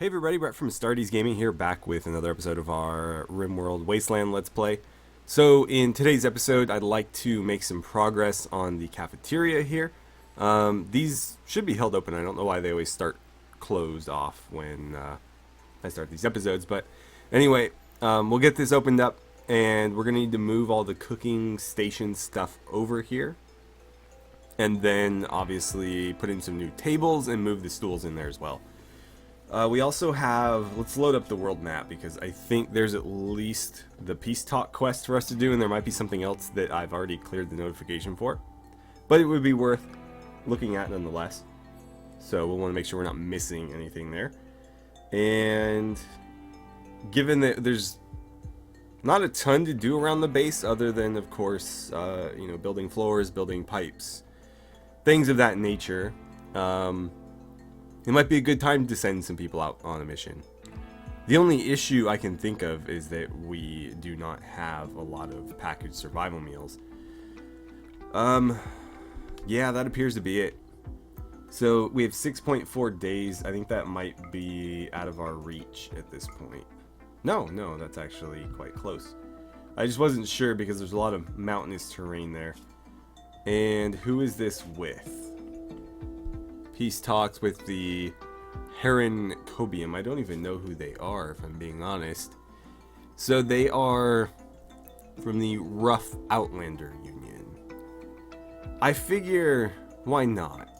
Hey everybody, Brett from AstartesGaming here, back with another episode of our RimWorld Wasteland Let's Play. So in today's episode, I'd like to make some progress on the cafeteria here. These should be held open. I don't know why they always start closed off when I start these episodes. But anyway, we'll get this opened up, and we're going to need to move all the cooking station stuff over here. And then obviously put in some new tables and move the stools in there as well. We also have, let's load up the world map, because I think there's at least the peace talk quest for us to do, and there might be something else that I've already cleared the notification for. But it would be worth looking at nonetheless. So we'll want to make sure we're not missing anything there. And given that there's not a ton to do around the base, other than, of course, building floors, building pipes, things of that nature, it might be a good time to send some people out on a mission. The only issue I can think of is that we do not have a lot of packaged survival meals. Yeah, that appears to be it. So we have 6.4 days. I think that might be out of our reach at this point. No, that's actually quite close. I just wasn't sure because there's a lot of mountainous terrain there. And who is this with? Peace talks with the Heron Cobium. I don't even know who they are, if I'm being honest. So they are from the Rough Outlander Union. I figure, why not?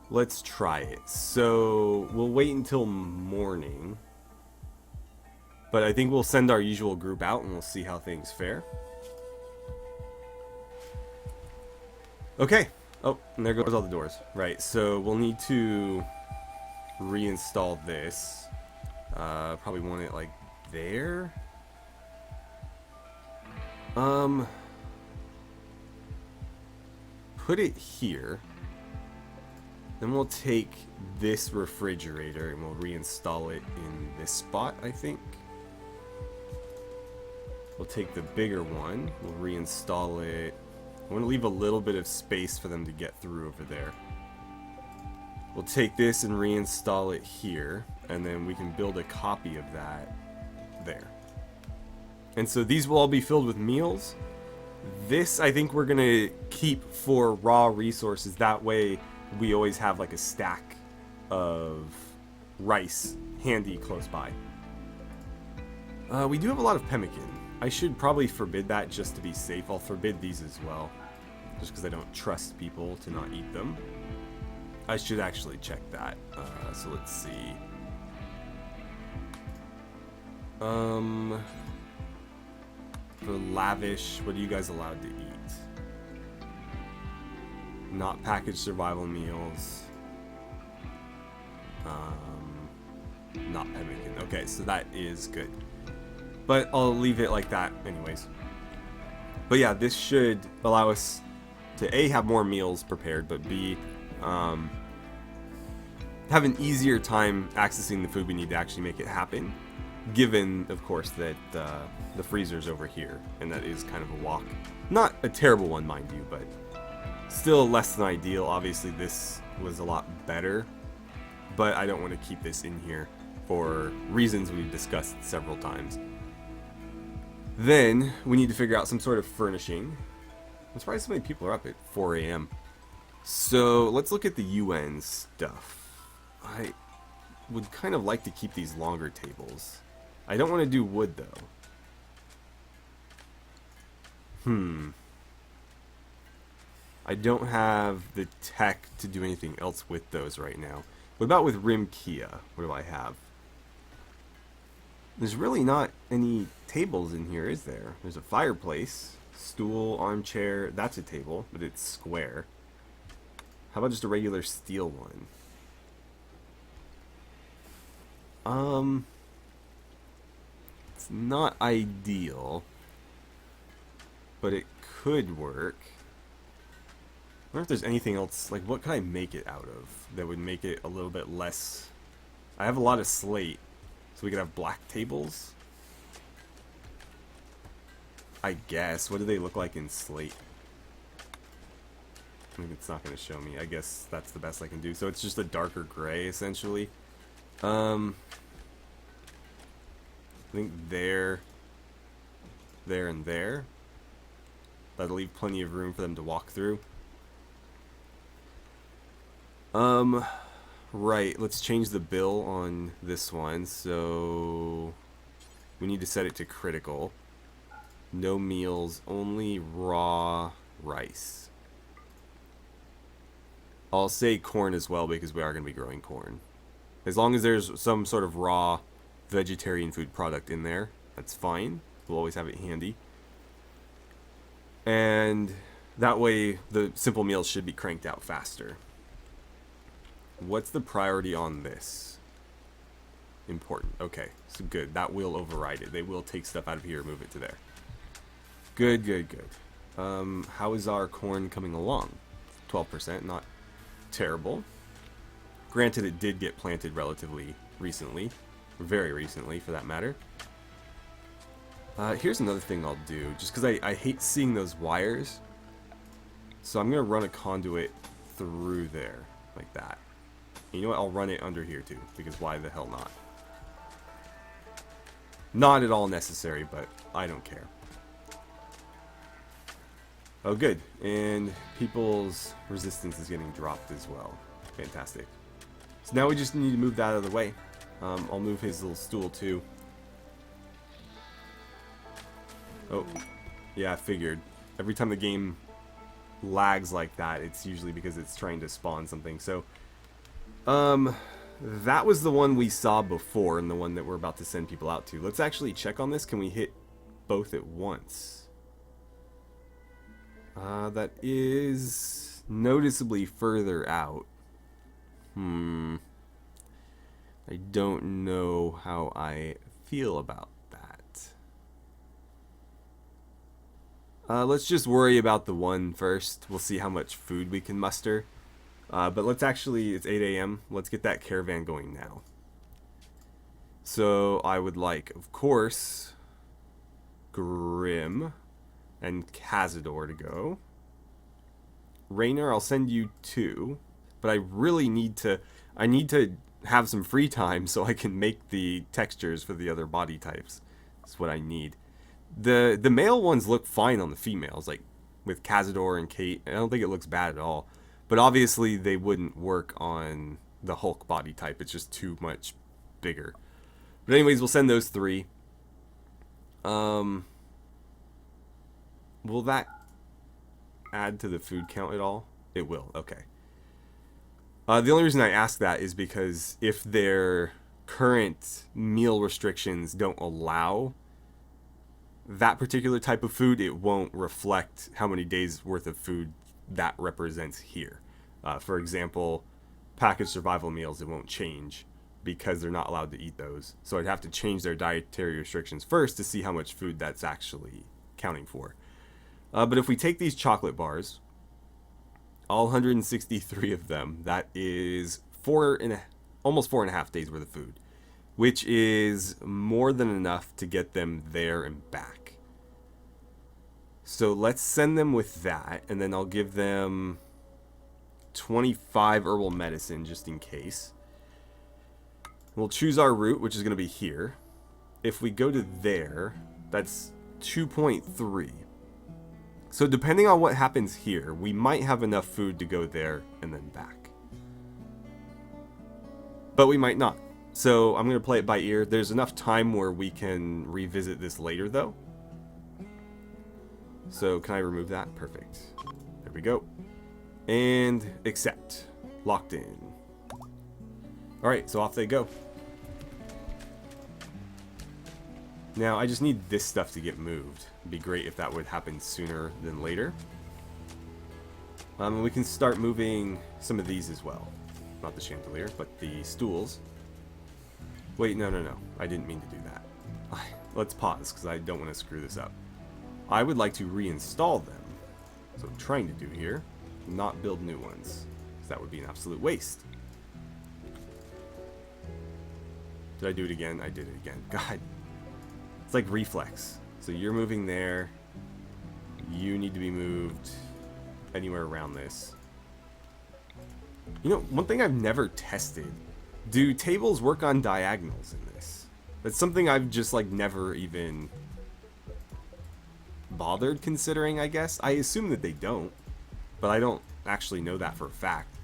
Let's try it. So we'll wait until morning. But I think we'll send our usual group out and we'll see how things fare. Okay. Oh, and there goes all the doors. Right, so we'll need to reinstall this. Probably want it like there. Put it here. Then we'll take this refrigerator and we'll reinstall it in this spot, I think. We'll take the bigger one. We'll reinstall it. I want to leave a little bit of space for them to get through over there. We'll take this and reinstall it here, and then we can build a copy of that there. And so these will all be filled with meals. This I think we're going to keep for raw resources. That way we always have like a stack of rice handy close by. We do have a lot of pemmican. I should probably forbid that just to be safe. I'll forbid these as well, just because I don't trust people to not eat them. I should actually check that. So let's see. For lavish, what are you guys allowed to eat? Not packaged survival meals. Not pemmican. Okay, so that is good. But I'll leave it like that anyways. But yeah, this should allow us to A, have more meals prepared, but B, have an easier time accessing the food we need to actually make it happen. Given, of course, that the freezer's over here, and that is kind of a walk. Not a terrible one, mind you, but still less than ideal. Obviously, this was a lot better, but I don't want to keep this in here for reasons we've discussed several times. Then, we need to figure out some sort of furnishing. I'm surprised so many people are up at 4 a.m. So, let's look at the UN stuff. I would kind of like to keep these longer tables. I don't want to do wood, though. I don't have the tech to do anything else with those right now. What about with RimKia? What do I have? There's really not any tables in here, is there? There's a fireplace, stool, armchair. That's a table, but it's square. How about just a regular steel one? It's not ideal, but it could work. I wonder if there's anything else, like what could I make it out of that would make it a little bit less... I have a lot of slate. So we could have black tables? I guess. What do they look like in slate? I mean, it's not going to show me. I guess that's the best I can do. So it's just a darker gray, essentially. I think there, and there. That'll leave plenty of room for them to walk through. Right, let's change the bill on this one. So we need to set it to critical. No meals, only raw rice. I'll say corn as well because we are going to be growing corn. As long as there's some sort of raw vegetarian food product in there, that's fine. We'll always have it handy. And that way the simple meals should be cranked out faster. What's the priority on this? Important. Okay, so good. That will override it. They will take stuff out of here and move it to there. Good, good, good. How is our corn coming along? 12%, not terrible. Granted, it did get planted relatively recently. Very recently, for that matter. Here's another thing I'll do, just because I hate seeing those wires. So I'm going to run a conduit through there, like that. And you know what? I'll run it under here too, because why the hell not? Not at all necessary, but I don't care. Oh, good. And people's resistance is getting dropped as well. Fantastic. So now we just need to move that out of the way. I'll move his little stool too. Oh, yeah, I figured. Every time the game lags like that, it's usually because it's trying to spawn something. So, that was the one we saw before and the one that we're about to send people out to. Let's actually check on this. Can we hit both at once? That is noticeably further out. I don't know how I feel about that. Let's just worry about the one first. We'll see how much food we can muster. But let's actually, it's 8 a.m. Let's get that caravan going now. So I would like, of course, Grim and Cazador to go. Raynor, I'll send you 2. But I really need to, have some free time so I can make the textures for the other body types. That's what I need. The male ones look fine on the females, like with Cazador and Kate. I don't think it looks bad at all. But obviously they wouldn't work on the Hulk body type. It's just too much bigger. But anyways, we'll send those 3. Will that add to the food count at all? It will, okay. The only reason I ask that is because if their current meal restrictions don't allow that particular type of food, it won't reflect how many days worth of food that represents here. For example, packaged survival meals, it won't change because they're not allowed to eat those. So I'd have to change their dietary restrictions first to see how much food that's actually counting for. But if we take these chocolate bars, all 163 of them, that is almost 4.5 days worth of food, which is more than enough to get them there and back. So let's send them with that, and then I'll give them 25 herbal medicine just in case. We'll choose our route, which is going to be here. If we go to there, that's 2.3. So depending on what happens here, we might have enough food to go there and then back. But we might not. So I'm going to play it by ear. There's enough time where we can revisit this later, though. So can I remove that? Perfect. There we go. And accept. Locked in. Alright, so off they go. Now, I just need this stuff to get moved. It'd be great if that would happen sooner than later. We can start moving some of these as well. Not the chandelier, but the stools. Wait, no. I didn't mean to do that. Let's pause, because I don't want to screw this up. I would like to reinstall them. So I'm trying to do here. Not build new ones. Because that would be an absolute waste. Did I do it again? I did it again. God. It's like reflex. So you're moving there. You need to be moved anywhere around this. You know, one thing I've never tested Do tables work on diagonals in this? That's something I've just like never even bothered considering, I guess. I assume that they don't, but I don't actually know that for a fact,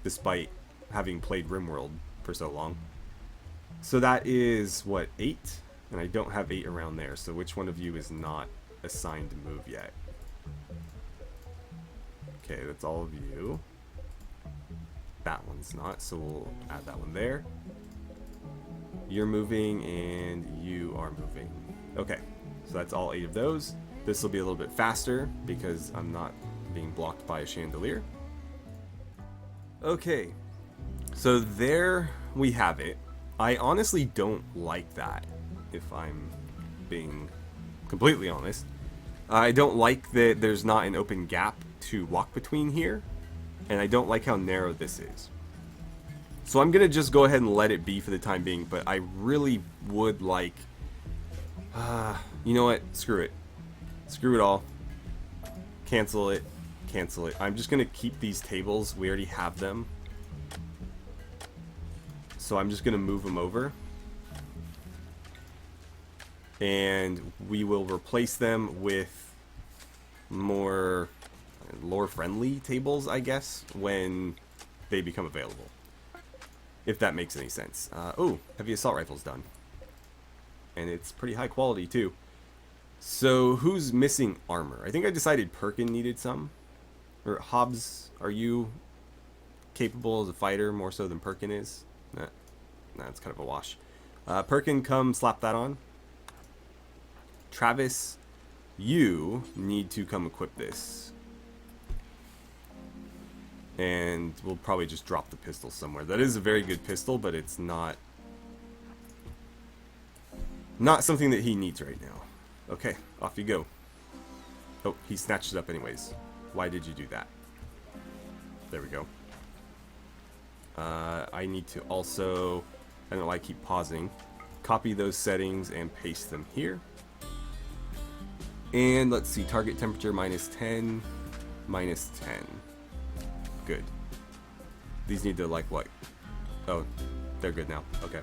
despite having played RimWorld for so long. So that is, what, 8? And I don't have 8 around there, so which one of you is not assigned to move yet? Okay, that's all of you. That one's not, so we'll add that one there. You're moving, and you are moving. Okay, so that's all 8 of those. This will be a little bit faster, because I'm not being blocked by a chandelier. Okay, so there we have it. I honestly don't like that, if I'm being completely honest. I don't like that there's not an open gap to walk between here, and I don't like how narrow this is. So I'm going to just go ahead and let it be for the time being, but I really would like... you know what? Screw it. Screw it all. Cancel it. Cancel it. I'm just going to keep these tables. We already have them. So I'm just going to move them over. And we will replace them with more lore-friendly tables, I guess, when they become available. If that makes any sense. Oh, heavy assault rifle's done. And it's pretty high quality, too. So, who's missing armor? I think I decided Perkin needed some. Or Hobbs, are you capable as a fighter more so than Perkin is? Nah, it's kind of a wash. Perkin, come slap that on. Travis, you need to come equip this. And we'll probably just drop the pistol somewhere. That is a very good pistol, but it's not something that he needs right now. Okay, off you go. Oh, he snatched it up anyways. Why did you do that? There we go. I need to also, I don't know why I keep pausing, copy those settings and paste them here. And let's see, target temperature -10, -10. Good. These need to, like, what? Oh, they're good now. Okay.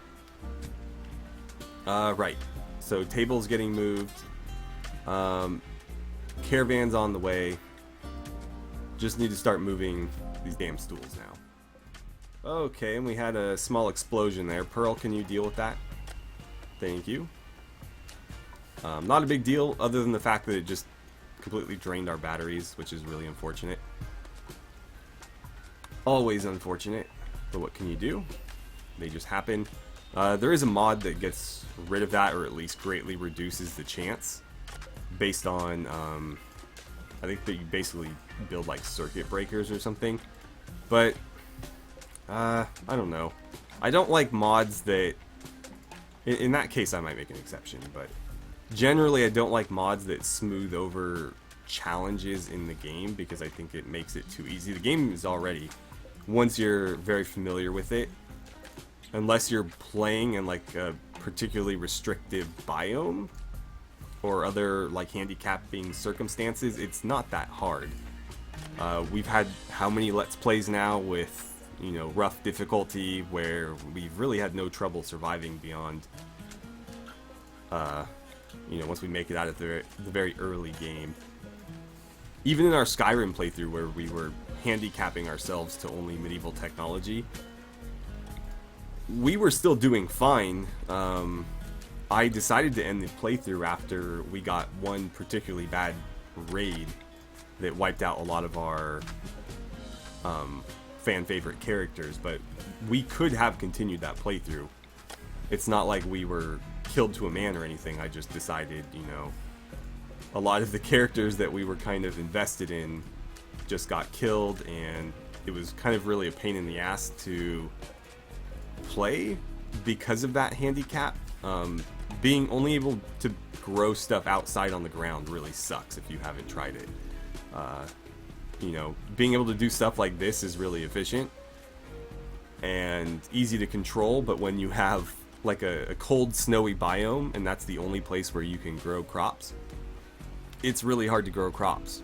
Right. So, tables getting moved. Caravan's on the way. Just need to start moving these damn stools now. Okay, and we had a small explosion there. Pearl, can you deal with that? Thank you. Not a big deal, other than the fact that it just completely drained our batteries, which is really unfortunate. Always unfortunate, but what can you do? They just happen. There is a mod that gets rid of that, or at least greatly reduces the chance, based on, I think that you basically build like circuit breakers or something. But, I don't know. I don't like mods that, in that case I might make an exception, but generally I don't like mods that smooth over challenges in the game, because I think it makes it too easy. The game is already, once you're very familiar with it, unless you're playing in like a particularly restrictive biome or other like handicapping circumstances, it's not that hard. We've had how many Let's Plays now with, you know, rough difficulty where we've really had no trouble surviving beyond, you know, once we make it out of the very early game. Even in our Skyrim playthrough, where we were handicapping ourselves to only medieval technology, we were still doing fine. I decided to end the playthrough after we got one particularly bad raid that wiped out a lot of our fan favorite characters, but we could have continued that playthrough. It's not like we were killed to a man or anything. I just decided, you know, a lot of the characters that we were kind of invested in just got killed, and it was kind of really a pain in the ass to play because of that handicap. Being only able to grow stuff outside on the ground really sucks if you haven't tried it. You know, being able to do stuff like this is really efficient and easy to control, but when you have like a cold, snowy biome and that's the only place where you can grow crops, it's really hard to grow crops.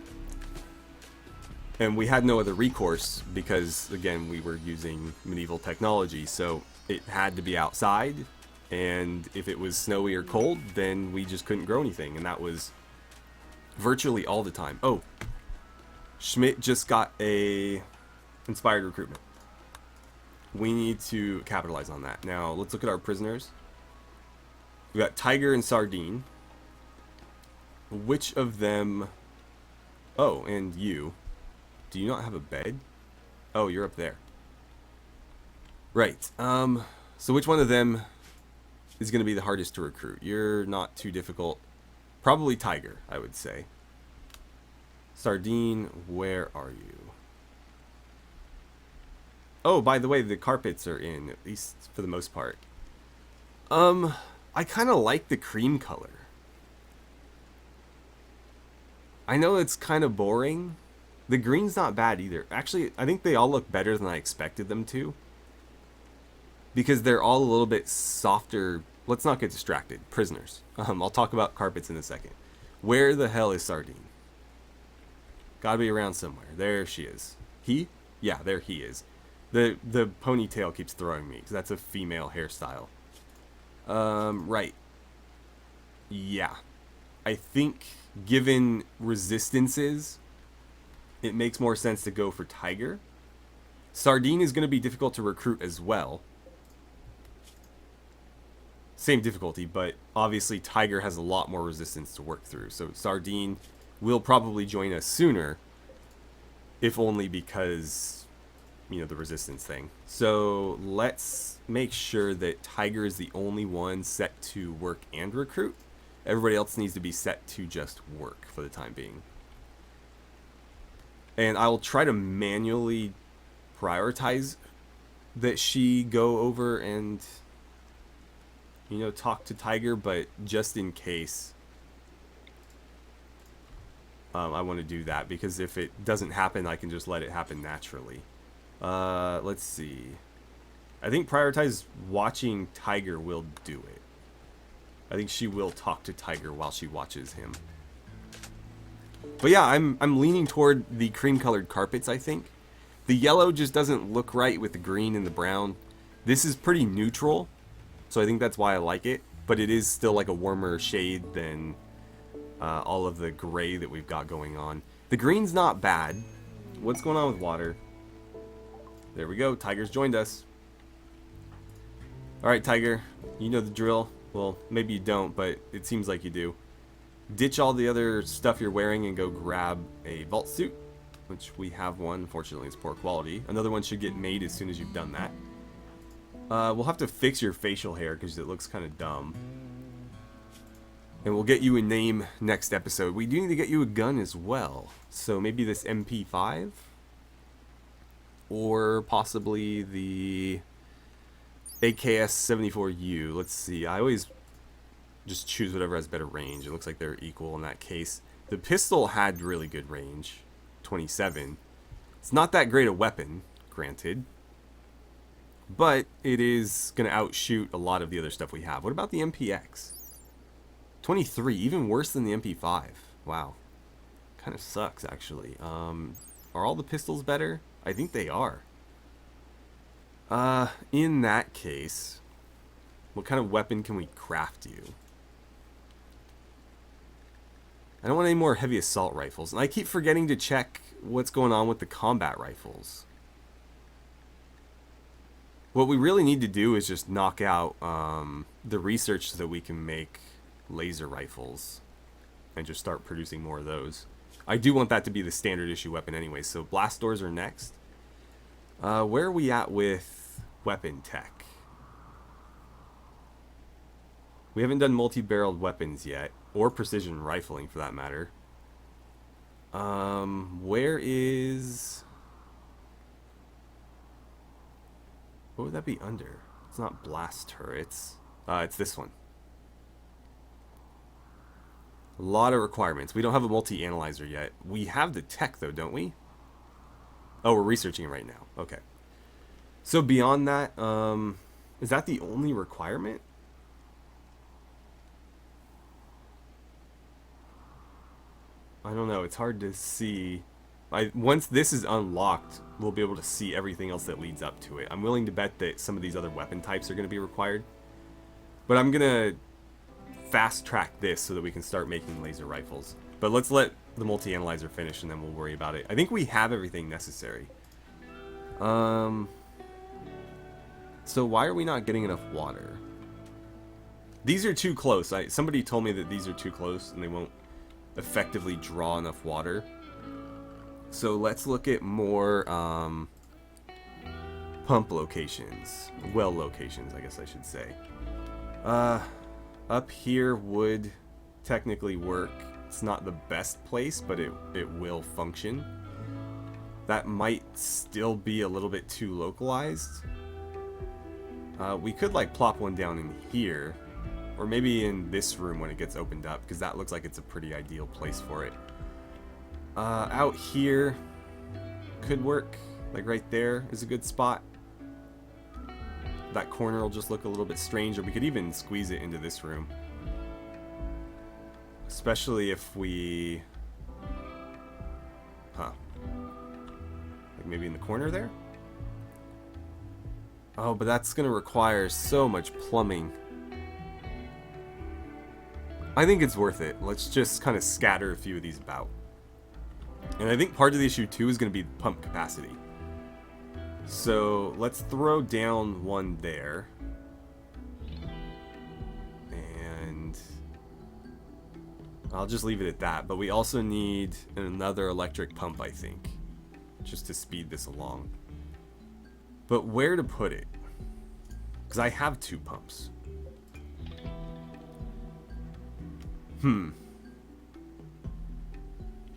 And we had no other recourse because, again, we were using medieval technology, so it had to be outside, and if it was snowy or cold, then we just couldn't grow anything, and that was virtually all the time. Oh, Schmidt just got a inspired recruitment. We need to capitalize on that. Now, let's look at our prisoners. We got Tiger and Sardine. Which of them... Oh, and you. Do you not have a bed? Oh, you're up there. Right. So which one of them is going to be the hardest to recruit? You're not too difficult. Probably Tiger, I would say. Sardine, where are you? Oh, by the way, the carpets are in, at least for the most part. I kind of like the cream color. I know it's kind of boring. The green's not bad either. Actually, I think they all look better than I expected them to. Because they're all a little bit softer. Let's not get distracted. Prisoners. I'll talk about carpets in a second. Where the hell is Sardine? Gotta be around somewhere. There she is. He? Yeah, there he is. The ponytail keeps throwing me, because that's a female hairstyle. Right. Yeah. I think, given resistances, it makes more sense to go for Tiger. Sardine is going to be difficult to recruit as well. Same difficulty, but obviously Tiger has a lot more resistance to work through. So Sardine will probably join us sooner, if only because, you know, the resistance thing. So let's make sure that Tiger is the only one set to work and recruit. Everybody else needs to be set to just work for the time being. And I will try to manually prioritize that she go over and, you know, talk to Tiger, but just in case, I want to do that, because if it doesn't happen, I can just let it happen naturally. Let's see. I think prioritize watching Tiger will do it. I think she will talk to Tiger while she watches him. But yeah, I'm leaning toward the cream-colored carpets, I think. The yellow just doesn't look right with the green and the brown. This is pretty neutral, so I think that's why I like it. But it is still like a warmer shade than all of the gray that we've got going on. The green's not bad. What's going on with water? There we go. Tiger's joined us. Alright, Tiger. You know the drill. Well, maybe you don't, but it seems like you do. Ditch all the other stuff you're wearing and go grab a vault suit, which we have one. Unfortunately, it's poor quality. Another one should get made as soon as you've done that. We'll have to fix your facial hair because it looks kind of dumb. And we'll get you a name next episode. We do need to get you a gun as well. So maybe this MP5? Or possibly the AKS-74U. Let's see. I always just choose whatever has better range. It looks like they're equal in that case. The pistol had really good range. 27. It's not that great a weapon, granted. But it is going to outshoot a lot of the other stuff we have. What about the MPX? 23. Even worse than the MP5. Wow. Kind of sucks, actually. Are all the pistols better? I think they are. In that case, what kind of weapon can we craft you? I don't want any more heavy assault rifles. And I keep forgetting to check what's going on with the combat rifles. What we really need to do is just knock out the research so that we can make laser rifles and just start producing more of those. I do want that to be the standard issue weapon anyway, so blast doors are next. Where are we at with weapon tech? We haven't done multi-barreled weapons yet, or precision rifling for that matter. Where is... What would that be under? It's not blast turrets. It's this one. A lot of requirements. We don't have a multi-analyzer yet. We have the tech though, don't we? Oh, we're researching it right now. Okay. So beyond that, is that the only requirement? I don't know. It's hard to see. Once this is unlocked, we'll be able to see everything else that leads up to it. I'm willing to bet that some of these other weapon types are going to be required. But I'm going to fast track this so that we can start making laser rifles. But let's let the multi-analyzer finish and then we'll worry about it. I think we have everything necessary. So why are we not getting enough water? These are too close. Somebody told me that these are too close and they won't effectively draw enough water. So let's look at more pump locations. Well locations, I guess I should say. Up here would technically work. It's not the best place, but it will function. That might still be a little bit too localized. We could like plop one down in here, or maybe in this room when it gets opened up, because that looks like it's a pretty ideal place for it. Out here could work, like right there is a good spot. That corner will just look a little bit strange, or we could even squeeze it into this room. Especially if we... Like maybe in the corner there? Oh, but that's going to require so much plumbing. I think it's worth it. Let's just kind of scatter a few of these about. And I think part of the issue too is going to be pump capacity. So let's throw down one there. And I'll just leave it at that. But we also need another electric pump, I think, just to speed this along. But where to put it? Because I have 2 pumps.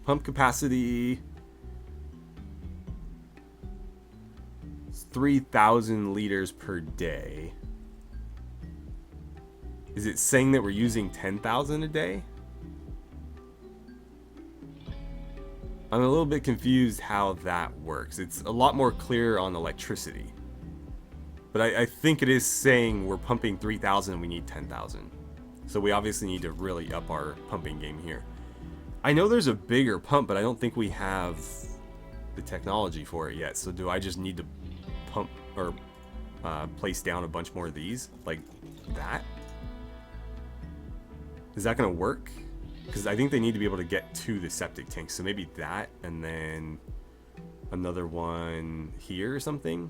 Pump capacity... 3,000 liters per day. Is it saying that we're using 10,000 a day? I'm a little bit confused how that works. It's a lot more clear on electricity. But I think it is saying we're pumping 3,000 and we need 10,000. So we obviously need to really up our pumping game here. I know there's a bigger pump, but I don't think we have the technology for it yet. So do I just need to pump or place down a bunch more of these like that? Is that gonna work? Because I think they need to be able to get to the septic tank, so maybe that and then another one here or something.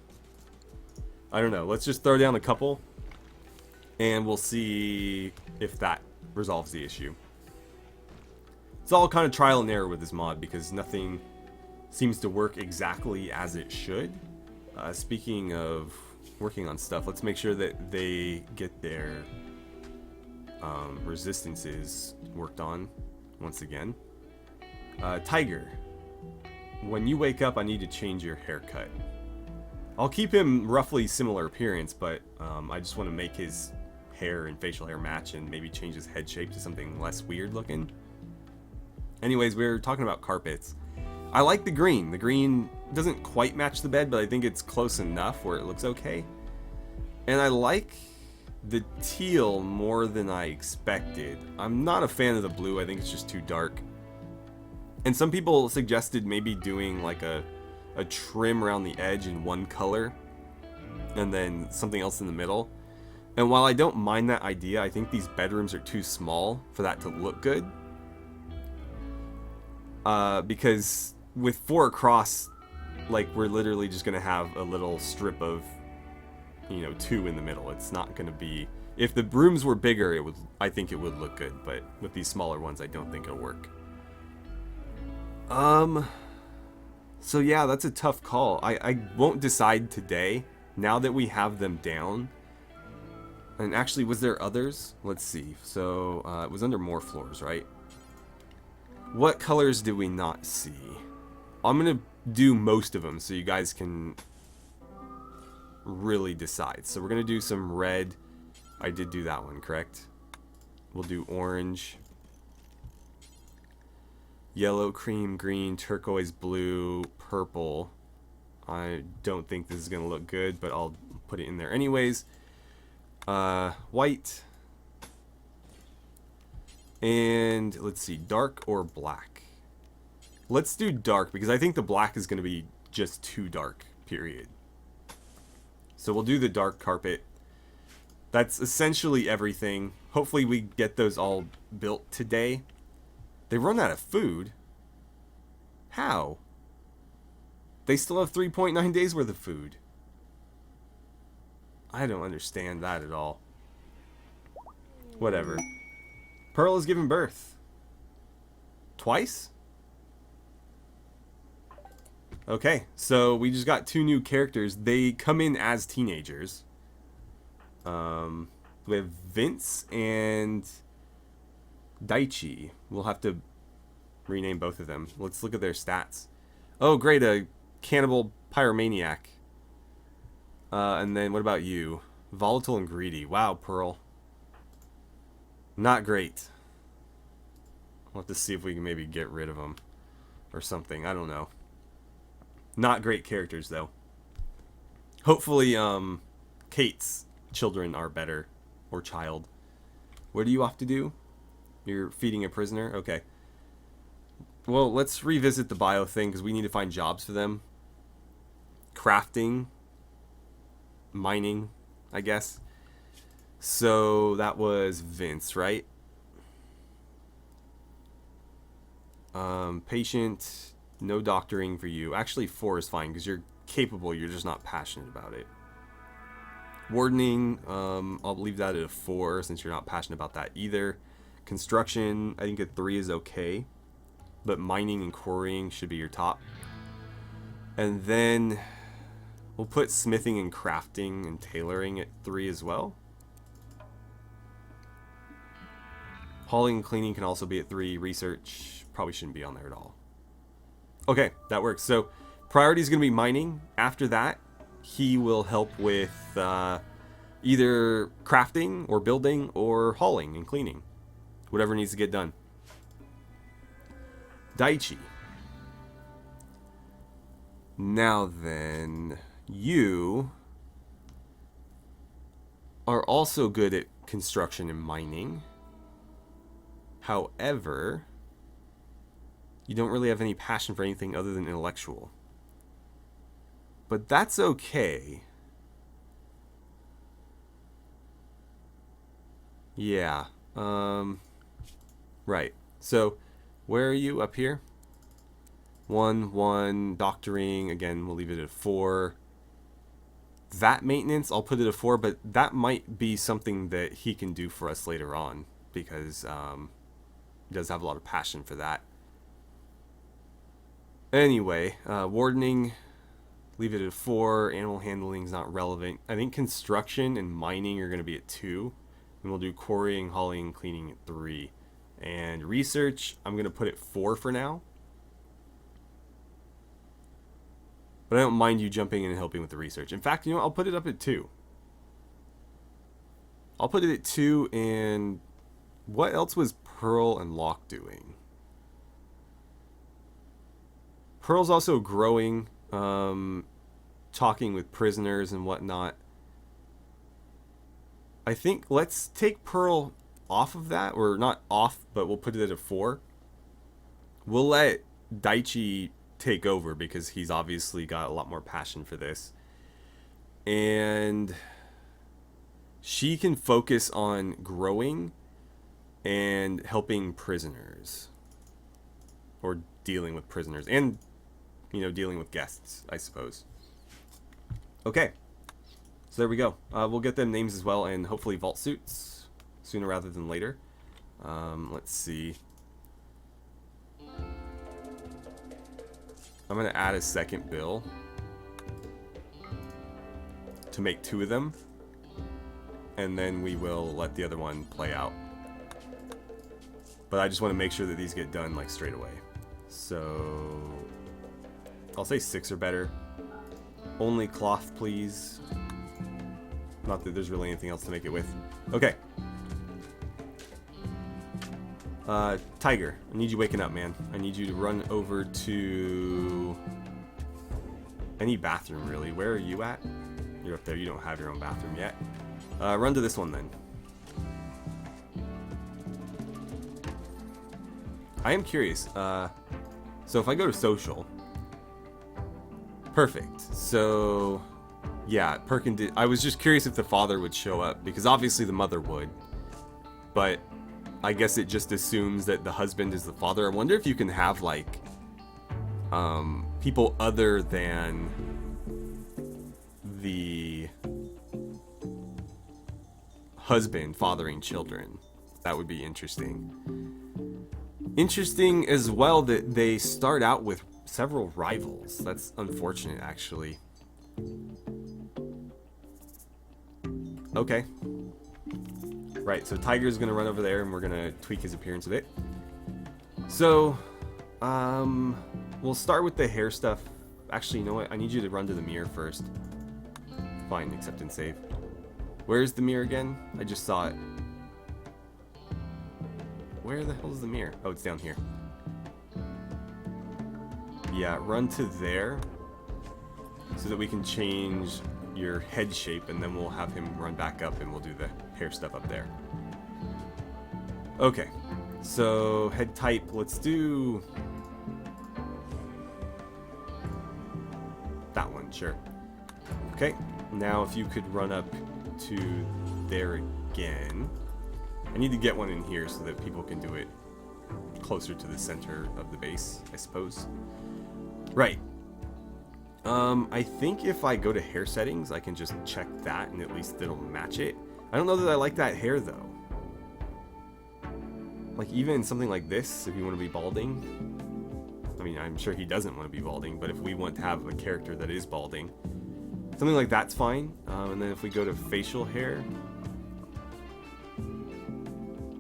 I don't know. Let's just throw down a couple and we'll see if that resolves the issue. It's all kind of trial and error with this mod because nothing seems to work exactly as it should. Speaking of working on stuff, let's make sure that they get their resistances worked on once again. Tiger, when you wake up, I need to change your haircut. I'll keep him roughly similar appearance, but I just want to make his hair and facial hair match and maybe change his head shape to something less weird looking. Anyways, we were talking about carpets. I like the green. The green doesn't quite match the bed, but I think it's close enough where it looks okay. And I like the teal more than I expected. I'm not a fan of the blue. I think it's just too dark. And some people suggested maybe doing like a trim around the edge in one color and then something else in the middle. And while I don't mind that idea, I think these bedrooms are too small for that to look good. Because with 4 across, like, we're literally just gonna have a little strip of, 2 in the middle. It's not gonna be... If the rooms were bigger, I think it would look good, but with these smaller ones, I don't think it'll work. So yeah, that's a tough call. I won't decide today, now that we have them down. And actually, was there others? Let's see. So, it was under more floors, right? What colors do we not see? I'm going to do most of them so you guys can really decide. So we're going to do some red. I did do that one, correct? We'll do orange, yellow, cream, green, turquoise, blue, purple. I don't think this is going to look good, but I'll put it in there anyways. White. And let's see, dark or black. Let's do dark, because I think the black is going to be just too dark, period. So we'll do the dark carpet. That's essentially everything. Hopefully we get those all built today. They run out of food. How? They still have 3.9 days worth of food. I don't understand that at all. Whatever. Pearl has given birth. Twice? Okay, so we just got 2 new characters. They come in as teenagers. We have Vince and Daichi. We'll have to rename both of them. Let's look at their stats. Oh, great, a cannibal pyromaniac. And then what about you? Volatile and greedy. Wow, Pearl. Not great. We'll have to see if we can maybe get rid of them or something. I don't know. Not great characters, though. Hopefully, Kate's children are better. Or child. What are you off to do? You're feeding a prisoner? Okay. Well, let's revisit the bio thing, because we need to find jobs for them. Crafting. Mining, I guess. So, that was Vince, right? Patient. No doctoring for you. Actually, 4 is fine, because you're capable, you're just not passionate about it. Wardening, I'll leave that at a 4 since you're not passionate about that either. Construction, I think a 3 is okay. But mining and quarrying should be your top. And then we'll put smithing and crafting and tailoring at 3 as well. Hauling and cleaning can also be at 3. Research probably shouldn't be on there at all. Okay, that works. So priority is going to be mining. After that, he will help with either crafting or building or hauling and cleaning. Whatever needs to get done. Daichi. Now then, you are also good at construction and mining. However, you don't really have any passion for anything other than intellectual. But that's okay. Yeah. Right. So, where are you? Up here? 1, doctoring. Again, we'll leave it at 4. That maintenance, I'll put it at 4, but that might be something that he can do for us later on, because he does have a lot of passion for that. Anyway, wardening, leave it at 4. Animal handling is not relevant. I think construction and mining are going to be at 2. And we'll do quarrying, hauling, and cleaning at 3. And research, I'm going to put it 4 for now. But I don't mind you jumping in and helping with the research. In fact, you know what? I'll put it up at 2. I'll put it at 2, and what else was Pearl and Locke doing? Pearl's also growing, talking with prisoners and whatnot. I think let's take Pearl off of that, or not off, but we'll put it at a 4. We'll let Daichi take over because he's obviously got a lot more passion for this. And she can focus on growing and helping prisoners. Or dealing with prisoners. And, you know, dealing with guests, I suppose. Okay. So there we go. We'll get them names as well, and hopefully vault suits sooner rather than later. Let's see. I'm going to add a second bill to make 2 of them, and then we will let the other one play out. But I just want to make sure that these get done like straight away. So I'll say 6 are better. Only cloth, please. Not that there's really anything else to make it with. Okay. Tiger, I need you waking up, man. I need you to run over to any bathroom, really. Where are you at? You're up there. You don't have your own bathroom yet. Run to this one, then. I am curious. So if I go to social, perfect. So yeah, Perkin did. I was just curious if the father would show up, because obviously the mother would, but I guess it just assumes that the husband is the father. I wonder if you can have like people other than the husband fathering children. That would be interesting. Interesting as well that they start out with several rivals. That's unfortunate, actually. Okay. Right, so Tiger's gonna run over there and we're gonna tweak his appearance a bit. So, we'll start with the hair stuff. Actually, you know what? I need you to run to the mirror first. Fine, accept and save. Where's the mirror again? I just saw it. Where the hell is the mirror? Oh, it's down here. Yeah, run to there so that we can change your head shape, and then we'll have him run back up and we'll do the hair stuff up there. Okay, so head type, let's do that one, sure. Okay, now if you could run up to there again. I need to get one in here so that people can do it closer to the center of the base, I suppose. Right. I think if I go to hair settings, I can just check that and at least it'll match it. I don't know that I like that hair though. Like even something like this, if you want to be balding. I mean, I'm sure he doesn't want to be balding, but if we want to have a character that is balding, something like that's fine. And then if we go to facial hair,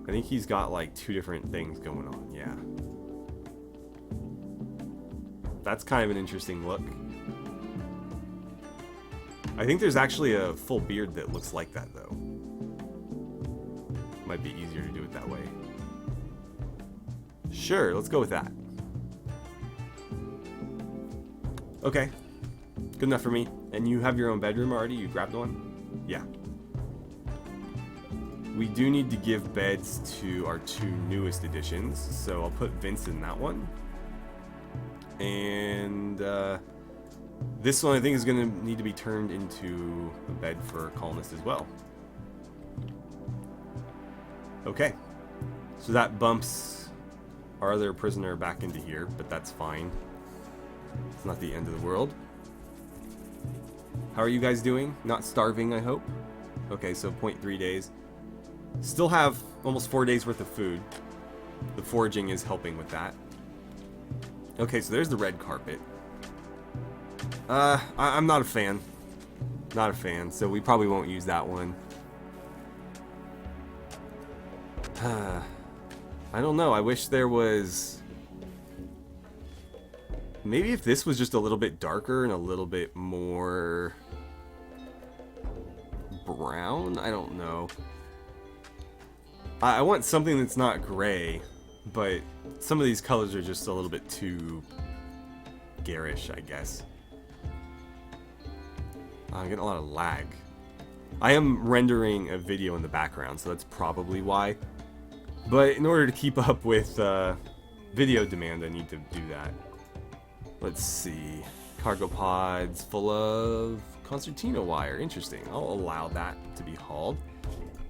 I think he's got like two different things going on, yeah. That's kind of an interesting look. I think there's actually a full beard that looks like that though. Might be easier to do it that way. Sure, let's go with that. Okay, good enough for me. And you have your own bedroom already? You grabbed one? Yeah. We do need to give beds to our two newest additions, so I'll put Vince in that one. And this one I think is going to need to be turned into a bed for a colonist as well. Okay, so that bumps our other prisoner back into here, but that's fine. It's not the end of the world. How are you guys doing? Not starving, I hope? Okay, so 0.3 days. Still have almost 4 days worth of food. The foraging is helping with that. Okay, so there's the red carpet. I'm not a fan. Not a fan, so we probably won't use that one. I don't know, I wish there was... Maybe if this was just a little bit darker and a little bit more... brown? I don't know. I want something that's not gray, but some of these colors are just a little bit too garish, I guess. I'm getting a lot of lag. I am rendering a video in the background, so that's probably why. But in order to keep up with video demand, I need to do that. Let's see. Cargo pods full of concertina wire. Interesting. I'll allow that to be hauled.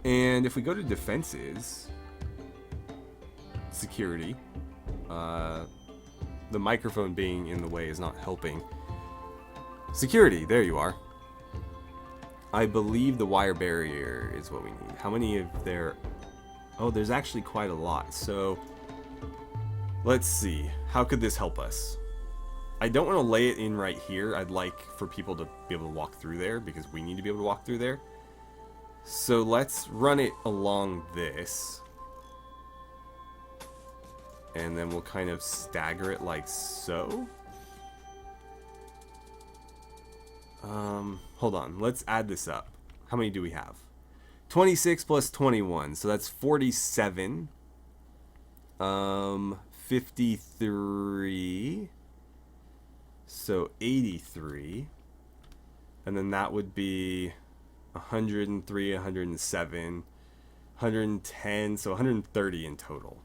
And if we go to defenses, security, the microphone being in the way is not helping. Security, there you are. I believe the wire barrier is what we need. How many of there? Oh, there's actually quite a lot. So let's see. How could this help us? I don't want to lay it in right here. I'd like for people to be able to walk through there because we need to be able to walk through there. So let's run it along this. And then we'll kind of stagger it like so. Hold on. Let's add this up. How many do we have? 26 plus 21. So that's 47. 53. So 83. And then that would be 103, 107, 110, so 130 in total.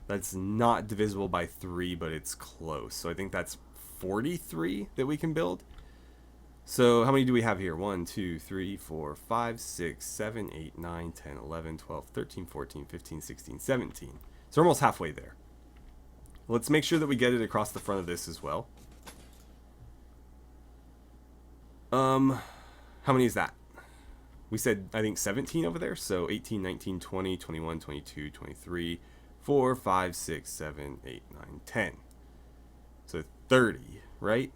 That's not divisible by 3, but it's close. So I think that's 43 that we can build. So how many do we have here? 1, 2, 3, 4, 5, 6, 7, 8, 9, 10, 11, 12, 13, 14, 15, 16, 17. So we're almost halfway there. Let's make sure that we get it across the front of this as well. How many is that? We said, I think 17 over there. So 18, 19, 20, 21, 22, 23, 4, 5, 6, 7, 8, 9, 10. So 30, right?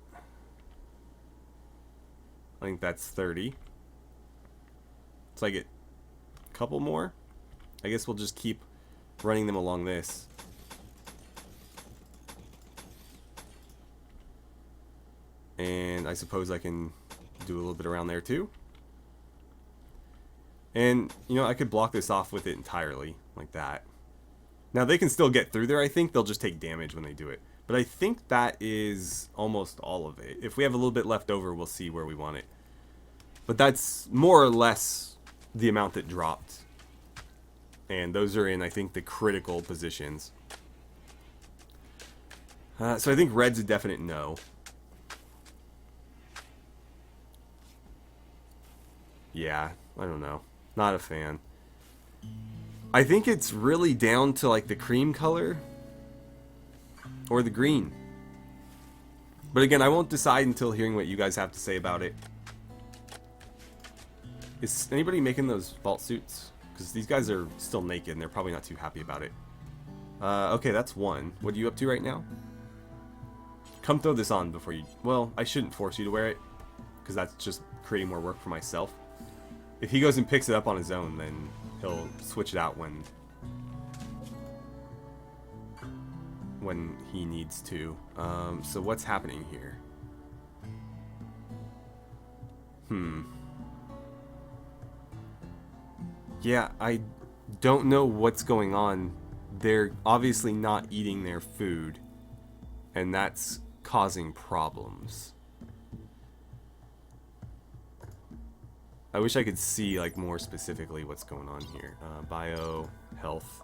I think that's 30. So I get a couple more. I guess we'll just keep running them along this. And I suppose I can do a little bit around there too. And, you know, I could block this off with it entirely, like that. Now, they can still get through there, I think. They'll just take damage when they do it. But I think that is almost all of it. If we have a little bit left over, we'll see where we want it. But that's more or less the amount that dropped. And those are in, I think, the critical positions. So I think red's a definite no. Yeah, I don't know. Not a fan. I think it's really down to like the cream color or the green. But again, I won't decide until hearing what you guys have to say about it. Is anybody making those vault suits? Because these guys are still naked and they're probably not too happy about it. Okay, that's one. What are you up to right now? Come throw this on before you... Well, I shouldn't force you to wear it, because that's just creating more work for myself. If he goes and picks it up on his own, then he'll switch it out when he needs to. So what's happening here? Yeah, I don't know what's going on. They're obviously not eating their food, and that's causing problems. I wish I could see like more specifically what's going on here. Bio, health.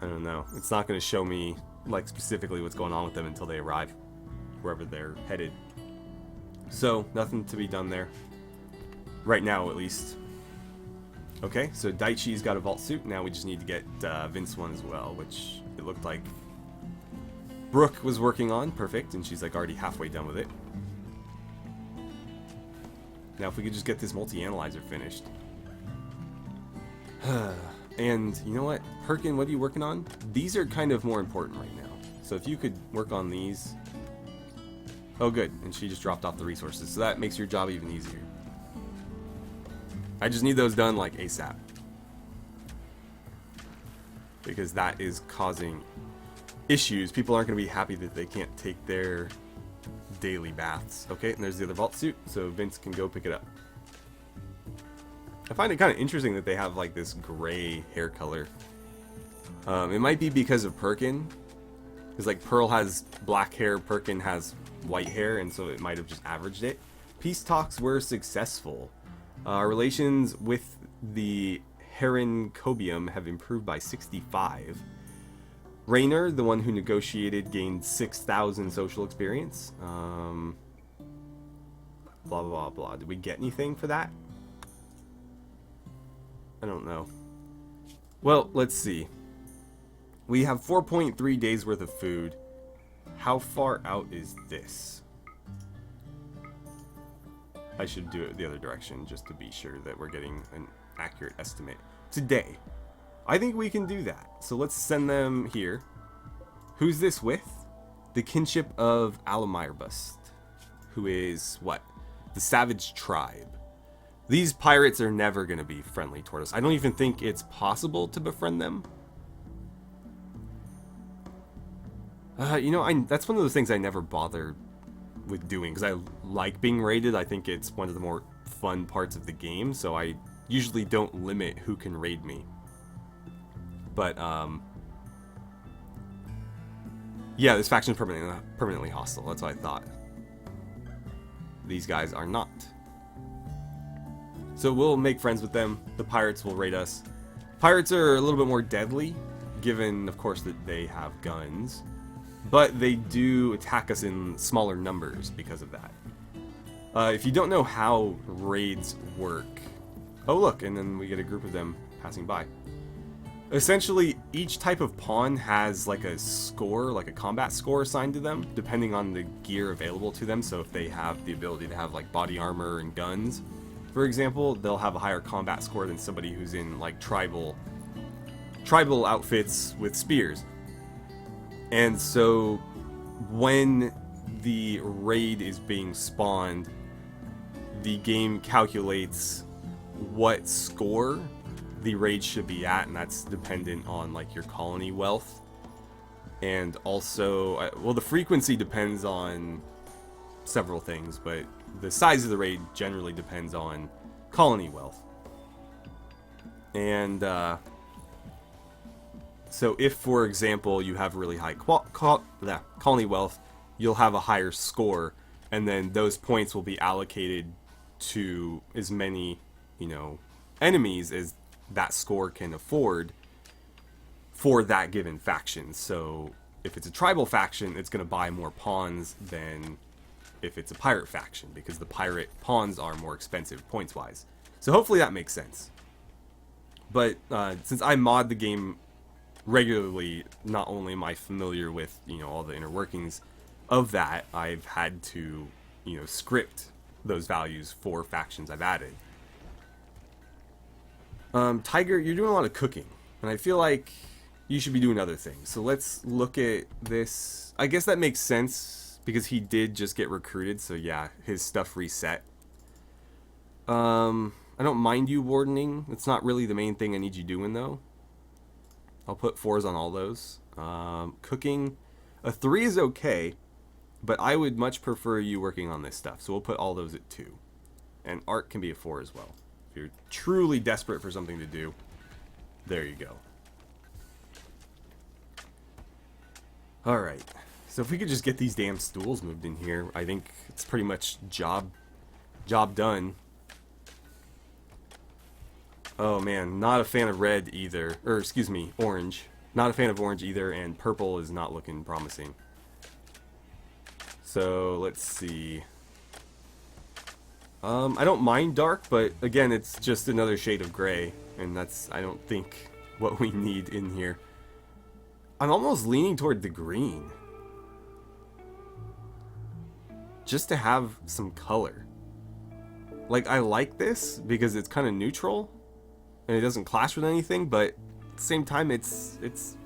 I don't know. It's not going to show me like specifically what's going on with them until they arrive wherever they're headed. So nothing to be done there. Right now, at least. Okay, so Daichi's got a vault suit. Now we just need to get Vince one as well, which it looked like Brooke was working on. Perfect, and she's like already halfway done with it. Now if we could just get this multi-analyzer finished. And you know what? Perkin, what are you working on? These are kind of more important right now. So if you could work on these. Oh good, and she just dropped off the resources, so that makes your job even easier. I just need those done like ASAP. Because that is causing issues. People aren't going to be happy that they can't take their daily baths. Okay, and there's the other vault suit, so Vince can go pick it up. I find it kind of interesting that they have like this gray hair color. It might be because of Perkin. Because like Pearl has black hair, Perkin has white hair, and so it might have just averaged it. Peace talks were successful. Our relations with the Heron Cobium have improved by 65. Raynor, the one who negotiated, gained 6,000 social experience. Blah, blah, blah. Did we get anything for that? I don't know. Well, let's see. We have 4.3 days worth of food. How far out is this? I should do it the other direction just to be sure that we're getting an accurate estimate. Today. I think we can do that. So let's send them here. Who's this with? The kinship of Alamirbust, who is, what? The Savage Tribe. These pirates are never going to be friendly toward us. I don't even think it's possible to befriend them. You know, that's one of those things I never bother with doing, because I like being raided. I think it's one of the more fun parts of the game, so I usually don't limit who can raid me. But, yeah, this faction is permanently hostile. That's what I thought. These guys are not. So we'll make friends with them. The pirates will raid us. Pirates are a little bit more deadly, given, of course, that they have guns, but they do attack us in smaller numbers because of that. If you don't know how raids work... Oh, look, and then we get a group of them passing by. Essentially, each type of pawn has like a score, like a combat score assigned to them, depending on the gear available to them. So if they have the ability to have like body armor and guns, for example, they'll have a higher combat score than somebody who's in like tribal outfits with spears. And so when the raid is being spawned, the game calculates what score the raid should be at, and that's dependent on like your colony wealth, and also well, the frequency depends on several things, but the size of the raid generally depends on colony wealth. And so if, for example, you have really high colony wealth, you'll have a higher score, and then those points will be allocated to as many, you know, enemies as that score can afford for that given faction. So if it's a tribal faction, it's going to buy more pawns than if it's a pirate faction, because the pirate pawns are more expensive points wise. So hopefully that makes sense. But since I mod the game regularly, not only am I familiar with, you know, all the inner workings of that, I've had to, you know, script those values for factions I've added. Tiger, you're doing a lot of cooking, and I feel like you should be doing other things. So let's look at this. I guess that makes sense, because he did just get recruited, so yeah, his stuff reset. I don't mind you wardening. It's not really the main thing I need you doing, though. I'll put 4s on all those. Cooking, a 3 is okay, but I would much prefer you working on this stuff, so we'll put all those at 2. And art can be a 4 as well. If you're truly desperate for something to do, there you go. Alright, so if we could just get these damn stools moved in here, I think it's pretty much job done. Oh man, not a fan of red either, or excuse me, orange. Not a fan of orange either, and purple is not looking promising. So let's see. I don't mind dark, but again, it's just another shade of gray, and that's, I don't think, what we need in here. I'm almost leaning toward the green, just to have some color. Like, I like this because it's kind of neutral and it doesn't clash with anything, but at the same time it's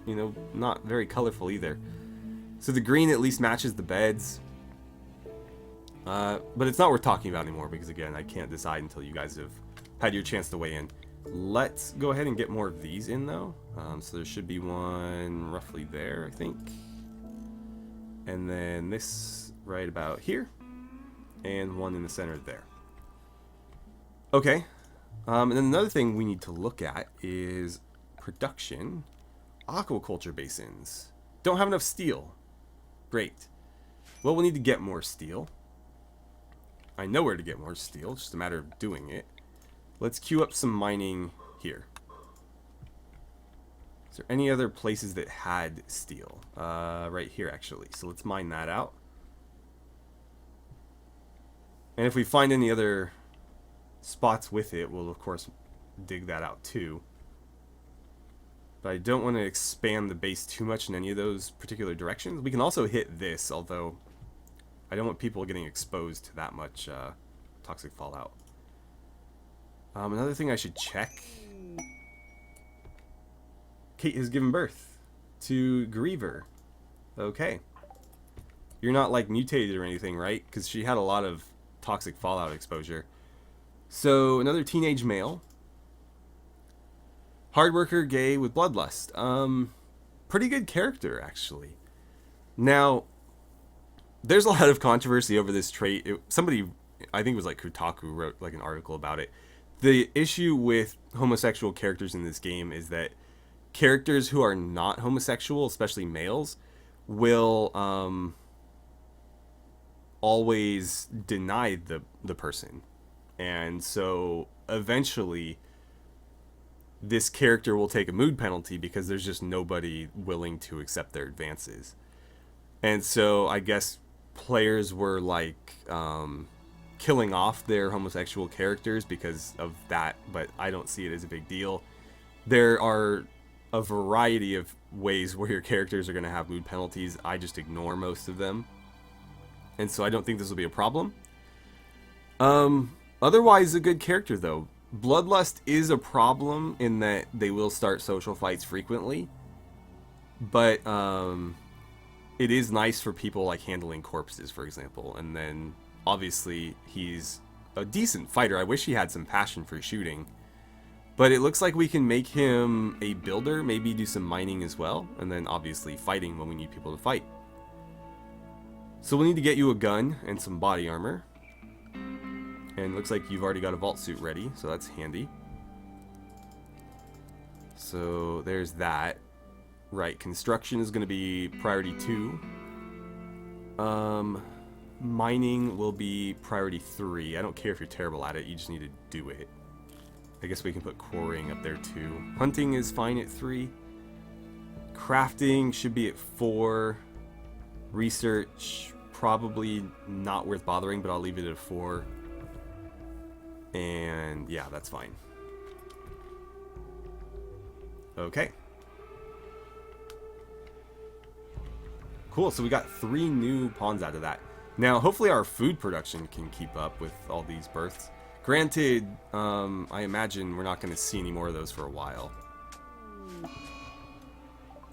you know, not very colorful either. So the green at least matches the beds. But it's not worth talking about anymore, because again, I can't decide until you guys have had your chance to weigh in. Let's go ahead and get more of these in, though. So there should be one roughly there, I think. And then this right about here. And one in the center there. Okay. And then another thing we need to look at is production. Aquaculture basins. Don't have enough steel. Great. Well, we'll need to get more steel. I know where to get more steel, just a matter of doing it. Let's queue up some mining here. Is there any other places that had steel? Right here, actually. So let's mine that out. And if we find any other spots with it, we'll of course dig that out too. But I don't want to expand the base too much in any of those particular directions. We can also hit this, although I don't want people getting exposed to that much toxic fallout. Another thing I should check. Kate has given birth to Griever. Okay. You're not like mutated or anything, right? Because she had a lot of toxic fallout exposure. So another teenage male. Hard worker, gay with bloodlust. Pretty good character, actually. Now, there's a lot of controversy over this trait. Somebody, I think it was like Kotaku, wrote like an article about it. The issue with homosexual characters in this game is that characters who are not homosexual, especially males, will always deny the person. And so eventually this character will take a mood penalty because there's just nobody willing to accept their advances. And so I guess players were like killing off their homosexual characters because of that, but I don't see it as a big deal. There are a variety of ways where your characters are going to have mood penalties. I just ignore most of them. And so I don't think this will be a problem. Otherwise, a good character, though. Bloodlust is a problem in that they will start social fights frequently. But it is nice for people like handling corpses, for example. And then, obviously, he's a decent fighter. I wish he had some passion for shooting. But it looks like we can make him a builder, maybe do some mining as well. And then, obviously, fighting when we need people to fight. So we'll need to get you a gun and some body armor. And it looks like you've already got a vault suit ready, so that's handy. So there's that. Right, construction is going to be priority 2. Mining will be priority 3. I don't care if you're terrible at it, you just need to do it. I guess we can put quarrying up there too. Hunting is fine at 3. Crafting should be at 4. Research, probably not worth bothering, but I'll leave it at 4. And yeah, that's fine. Okay. Cool, so we got 3 new pawns out of that. Now, hopefully our food production can keep up with all these births. Granted, I imagine we're not going to see any more of those for a while.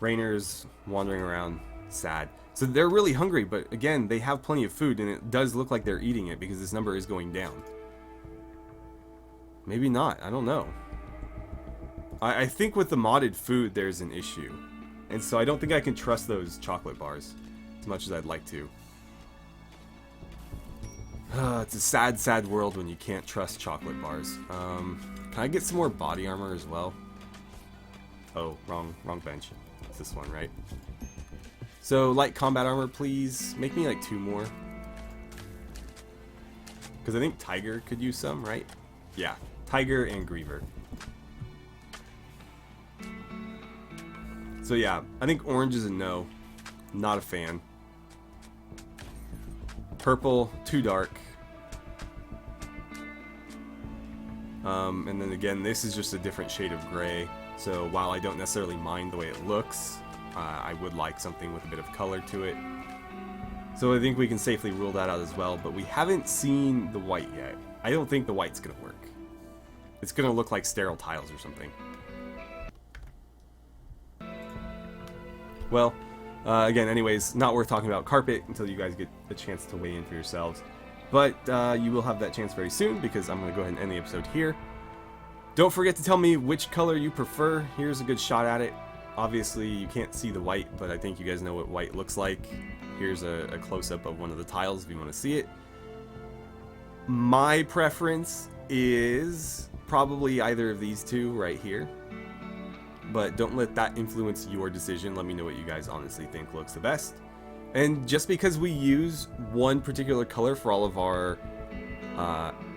Rainer's wandering around, sad. So they're really hungry, but again, they have plenty of food, and it does look like they're eating it because this number is going down. Maybe not, I don't know. I think with the modded food, there's an issue. And so I don't think I can trust those chocolate bars as much as I'd like to. It's a sad, sad world when you can't trust chocolate bars. Can I get some more body armor as well? Oh, wrong bench. It's this one, right? So, light combat armor, please. Make me like 2 more. Because I think Tiger could use some, right? Yeah, Tiger and Griever. So yeah, I think orange is a no. Not a fan. Purple, too dark. And then again, this is just a different shade of gray. So while I don't necessarily mind the way it looks, I would like something with a bit of color to it. So I think we can safely rule that out as well, but we haven't seen the white yet. I don't think the white's going to work. It's going to look like sterile tiles or something. Well, again, anyways, not worth talking about carpet until you guys get a chance to weigh in for yourselves. But you will have that chance very soon because I'm going to go ahead and end the episode here. Don't forget to tell me which color you prefer. Here's a good shot at it. Obviously, you can't see the white, but I think you guys know what white looks like. Here's a close-up of one of the tiles if you want to see it. My preference is probably either of these two right here. But don't let that influence your decision. Let me know what you guys honestly think looks the best. And just because we use one particular color for all of our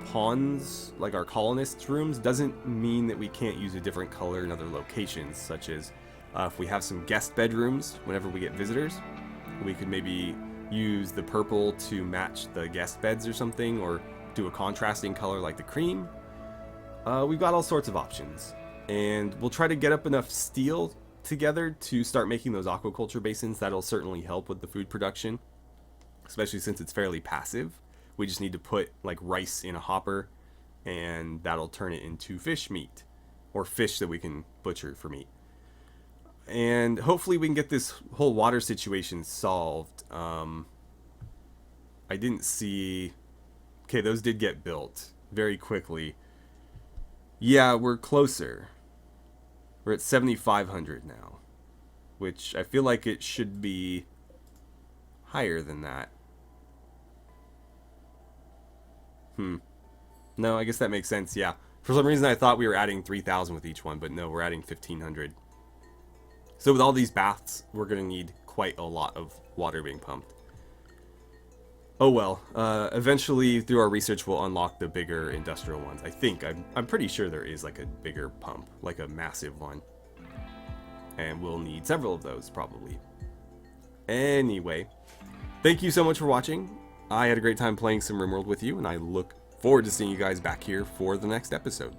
pawns, like our colonists' rooms, doesn't mean that we can't use a different color in other locations, such as if we have some guest bedrooms whenever we get visitors, we could maybe use the purple to match the guest beds or something, or do a contrasting color like the cream. We've got all sorts of options. And we'll try to get up enough steel together to start making those aquaculture basins. That'll certainly help with the food production, especially since it's fairly passive. We just need to put like rice in a hopper, and that'll turn it into fish meat, or fish that we can butcher for meat. And hopefully we can get this whole water situation solved. I didn't see... Okay, those did get built very quickly. Yeah, we're closer. We're at 7,500 now, which I feel like it should be higher than that. No, I guess that makes sense, yeah. For some reason I thought we were adding 3,000 with each one, but no, we're adding 1,500. So with all these baths, we're going to need quite a lot of water being pumped. Oh well, eventually through our research we'll unlock the bigger industrial ones. I think, I'm pretty sure there is like a bigger pump, like a massive one. And we'll need several of those probably. Anyway, thank you so much for watching. I had a great time playing some RimWorld with you, and I look forward to seeing you guys back here for the next episode.